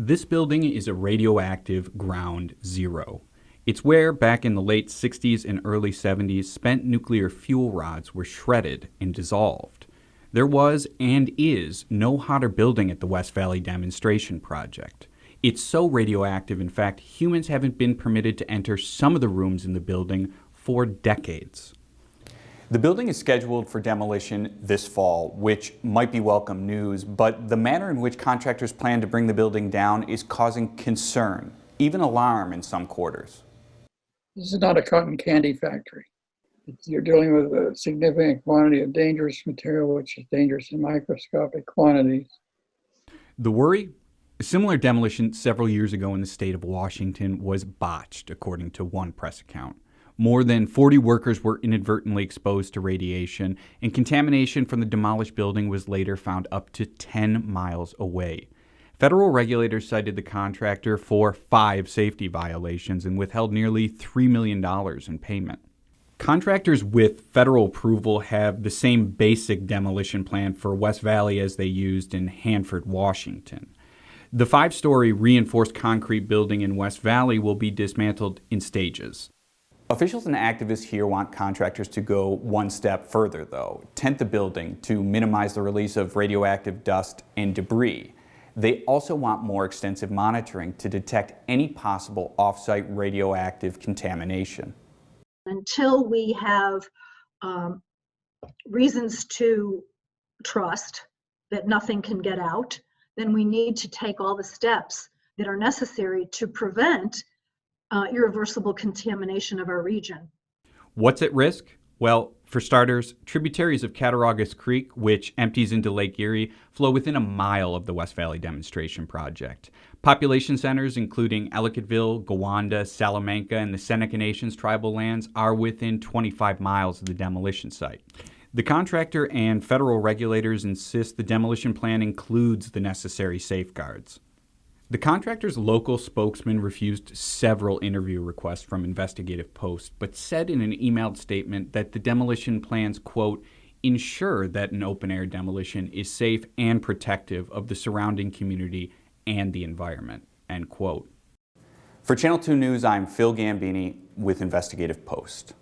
This building is a radioactive ground zero. It's where, back in the late 60s and early 70s, spent nuclear fuel rods were shredded and dissolved. There was, and is, no hotter building at the West Valley Demonstration Project. It's so radioactive, in fact, humans haven't been permitted to enter some of the rooms in the building for decades. The building is scheduled for demolition this fall, which might be welcome news, but the manner in which contractors plan to bring the building down is causing concern, even alarm in some quarters. This is not a cotton candy factory. You're dealing with a significant quantity of dangerous material, which is dangerous in microscopic quantities. The worry? A similar demolition several years ago in the state of Washington was botched, according to one press account. More than 40 workers were inadvertently exposed to radiation, and contamination from the demolished building was later found up to 10 miles away. Federal regulators cited the contractor for 5 safety violations and withheld nearly $3 million in payment. Contractors with federal approval have the same basic demolition plan for West Valley as they used in Hanford, Washington. The 5-story reinforced concrete building in West Valley will be dismantled in stages. Officials and activists here want contractors to go one step further, though, tent the building to minimize the release of radioactive dust and debris. They also want more extensive monitoring to detect any possible off-site radioactive contamination. Until we have reasons to trust that nothing can get out, then we need to take all the steps that are necessary to prevent irreversible contamination of our region. What's at risk? Well, for starters, tributaries of Cattaraugus Creek, which empties into Lake Erie, flow within a mile of the West Valley Demonstration Project. Population centers, including Ellicottville, Gowanda, Salamanca, and the Seneca Nation's tribal lands, are within 25 miles of the demolition site. The contractor and federal regulators insist the demolition plan includes the necessary safeguards. The contractor's local spokesman refused several interview requests from Investigative Post, but said in an emailed statement that the demolition plans, quote, ensure that an open-air demolition is safe and protective of the surrounding community and the environment, end quote. For Channel 2 News, I'm Phil Gambini with Investigative Post.